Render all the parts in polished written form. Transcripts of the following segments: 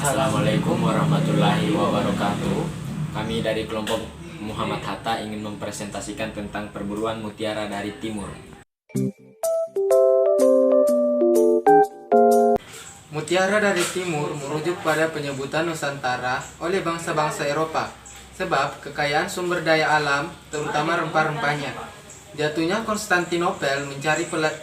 Assalamualaikum warahmatullahi wabarakatuh. Kami dari kelompok Muhammad Hatta ingin mempresentasikan tentang perburuan mutiara dari timur. Mutiara dari timur merujuk pada penyebutan Nusantara oleh bangsa-bangsa Eropa, sebab kekayaan sumber daya alam, terutama rempah-rempahnya. Jatuhnya Konstantinopel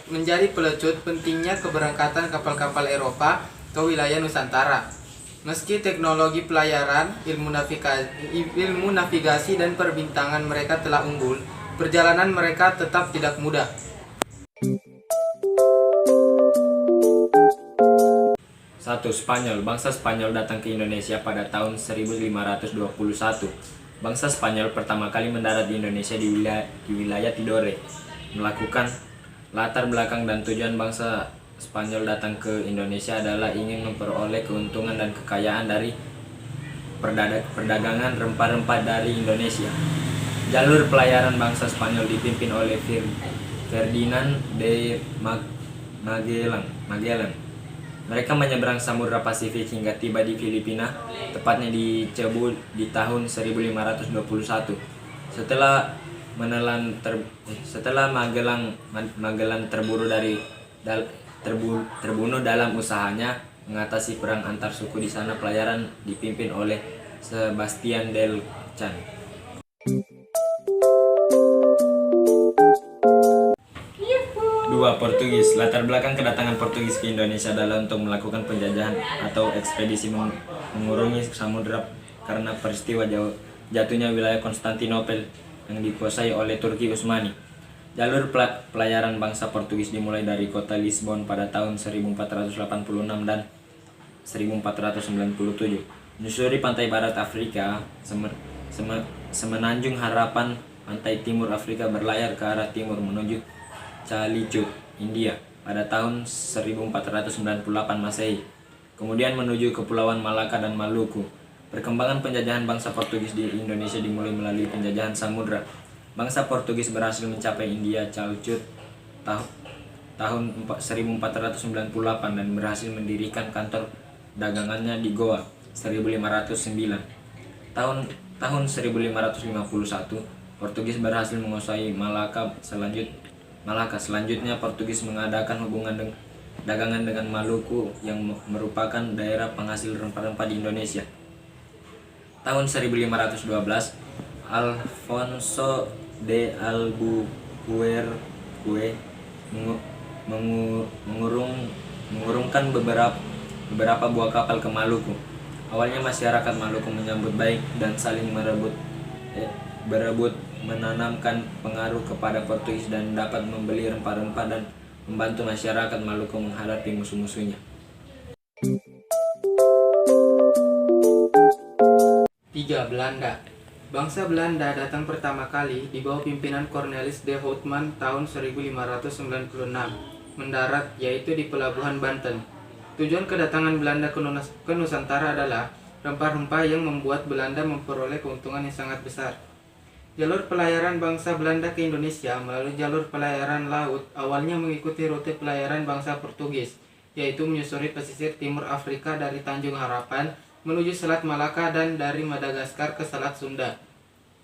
menjadi pelecut pentingnya keberangkatan kapal-kapal Eropa ke wilayah Nusantara. Meski teknologi pelayaran, ilmu navigasi dan perbintangan mereka telah unggul, perjalanan mereka tetap tidak mudah. Satu, Spanyol. Bangsa Spanyol datang ke Indonesia pada tahun 1521. Bangsa Spanyol pertama kali mendarat di Indonesia di wilayah Tidore. Melakukan latar belakang dan tujuan bangsa Spanyol datang ke Indonesia adalah ingin memperoleh keuntungan dan kekayaan dari perdagangan rempah-rempah dari Indonesia. Jalur pelayaran bangsa Spanyol dipimpin oleh Ferdinand de Magellan. Mereka menyeberang Samudra Pasifik hingga tiba di Filipina, tepatnya di Cebu di tahun 1521. Setelah Magellan terbunuh dalam usahanya mengatasi perang antar suku di sana, pelayaran dipimpin oleh Sebastian Delcan. 2. Portugis. Latar belakang kedatangan Portugis ke Indonesia adalah untuk melakukan penjajahan atau ekspedisi mengurungi samudera karena peristiwa jatuhnya wilayah Konstantinopel yang dikuasai oleh Turki Utsmani. Jalur pelayaran bangsa Portugis dimulai dari kota Lisbon pada tahun 1486 dan 1497. Menyusuri pantai barat Afrika, semenanjung harapan pantai timur Afrika, berlayar ke arah timur menuju Calicut, India pada tahun 1498 Masehi. Kemudian menuju Kepulauan Malaka dan Maluku. Perkembangan penjajahan bangsa Portugis di Indonesia dimulai melalui penjajahan samudra. Bangsa Portugis berhasil mencapai India Calicut tahun 1498 dan berhasil mendirikan kantor dagangannya di Goa 1509. Tahun 1551, Portugis berhasil menguasai Malaka. Selanjutnya Portugis mengadakan hubungan dagangan dengan Maluku yang merupakan daerah penghasil rempah-rempah di Indonesia. Tahun 1512, Alfonso de Albuquerque mengurungkan beberapa buah kapal ke Maluku. Awalnya masyarakat Maluku menyambut baik dan saling berebut menanamkan pengaruh kepada Portugis dan dapat membeli rempah-rempah dan membantu masyarakat Maluku menghadapi musuh-musuhnya. 3. Belanda. Bangsa Belanda datang pertama kali di bawah pimpinan Cornelis de Houtman tahun 1596, mendarat yaitu di Pelabuhan Banten. Tujuan kedatangan Belanda ke Nusantara adalah rempah-rempah yang membuat Belanda memperoleh keuntungan yang sangat besar. Jalur pelayaran bangsa Belanda ke Indonesia melalui jalur pelayaran laut awalnya mengikuti rute pelayaran bangsa Portugis, yaitu menyusuri pesisir timur Afrika dari Tanjung Harapan menuju Selat Malaka dan dari Madagaskar ke Selat Sunda.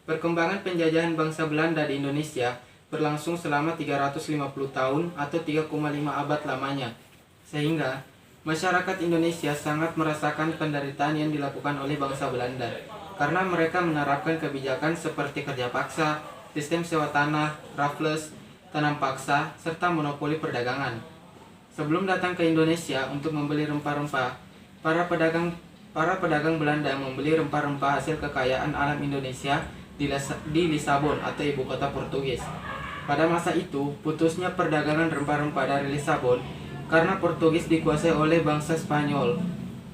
Perkembangan penjajahan bangsa Belanda di Indonesia berlangsung selama 350 tahun atau 3,5 abad lamanya, sehingga masyarakat Indonesia sangat merasakan penderitaan yang dilakukan oleh bangsa Belanda, karena mereka menerapkan kebijakan seperti kerja paksa, sistem sewa tanah, raffles, tanam paksa, serta monopoli perdagangan. Sebelum datang ke Indonesia untuk membeli rempah-rempah, para pedagang Belanda membeli rempah-rempah hasil kekayaan alam Indonesia di Lisabon atau ibu kota Portugis. Pada masa itu, putusnya perdagangan rempah-rempah dari Lisabon karena Portugis dikuasai oleh bangsa Spanyol,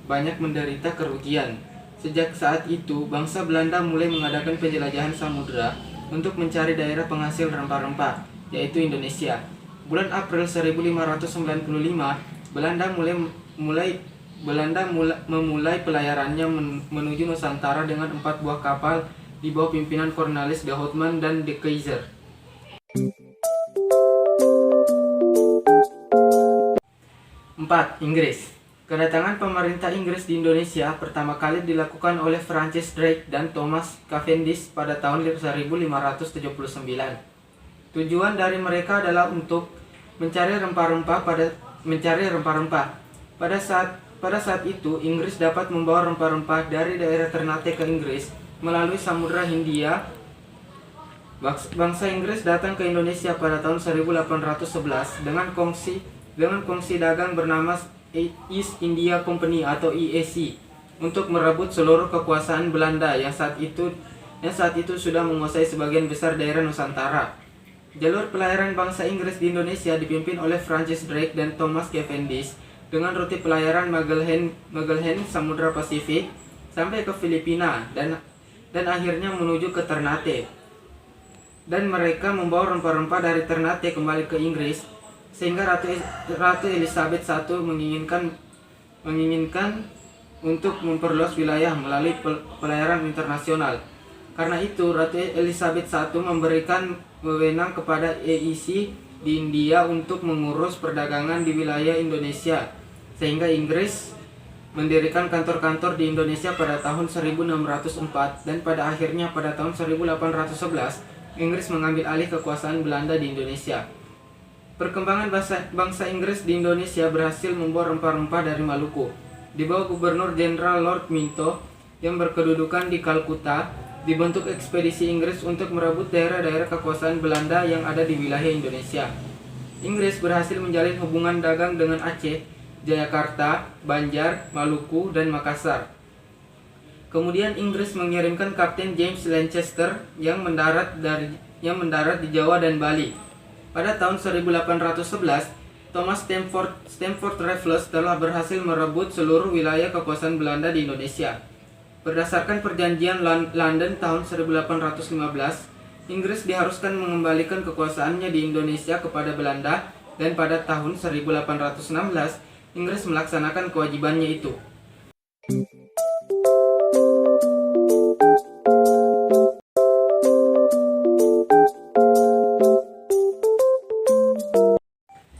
banyak menderita kerugian. Sejak saat itu, bangsa Belanda mulai mengadakan penjelajahan samudera untuk mencari daerah penghasil rempah-rempah, yaitu Indonesia. Bulan April 1595, Belanda memulai pelayarannya menuju Nusantara dengan 4 buah kapal di bawah pimpinan Cornelis de Houtman dan de Keyser. 4. Inggris. Kedatangan pemerintah Inggris di Indonesia pertama kali dilakukan oleh Francis Drake dan Thomas Cavendish pada tahun 1579. Tujuan dari mereka adalah untuk mencari rempah-rempah. Pada saat itu, Inggris dapat membawa rempah-rempah dari daerah Ternate ke Inggris melalui Samudra Hindia. Bangsa Inggris datang ke Indonesia pada tahun 1811 dengan kongsi dagang bernama East India Company atau EAC untuk merebut seluruh kekuasaan Belanda yang saat itu sudah menguasai sebagian besar daerah Nusantara. Jalur pelayaran bangsa Inggris di Indonesia dipimpin oleh Francis Drake dan Thomas Cavendish dengan rute pelayaran Magellan Samudra Pasifik sampai ke Filipina dan akhirnya menuju ke Ternate. Dan mereka membawa rempah-rempah dari Ternate kembali ke Inggris, sehingga Ratu Elizabeth I menginginkan untuk memperluas wilayah melalui pelayaran internasional. Karena itu, Ratu Elizabeth I memberikan wewenang kepada EEC di India untuk mengurus perdagangan di wilayah Indonesia, sehingga Inggris mendirikan kantor-kantor di Indonesia pada tahun 1604 dan pada akhirnya pada tahun 1811 Inggris mengambil alih kekuasaan Belanda di Indonesia. Perkembangan bangsa Inggris di Indonesia berhasil membawa rempah-rempah dari Maluku. Di bawah Gubernur Jenderal Lord Minto yang berkedudukan di Kalkuta, dibentuk ekspedisi Inggris untuk merebut daerah-daerah kekuasaan Belanda yang ada di wilayah Indonesia. Inggris berhasil menjalin hubungan dagang dengan Aceh, Jayakarta, Banjar, Maluku, dan Makassar. Kemudian Inggris mengirimkan Kapten James Lancaster yang mendarat di Jawa dan Bali. Pada tahun 1811, Thomas Stamford Raffles telah berhasil merebut seluruh wilayah kekuasaan Belanda di Indonesia. Berdasarkan perjanjian London tahun 1815, Inggris diharuskan mengembalikan kekuasaannya di Indonesia kepada Belanda dan pada tahun 1816, Inggris melaksanakan kewajibannya itu.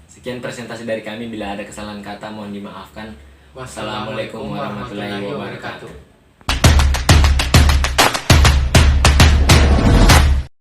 Sekian presentasi dari kami. Bila ada kesalahan kata mohon dimaafkan. Wassalamualaikum warahmatullahi wabarakatuh.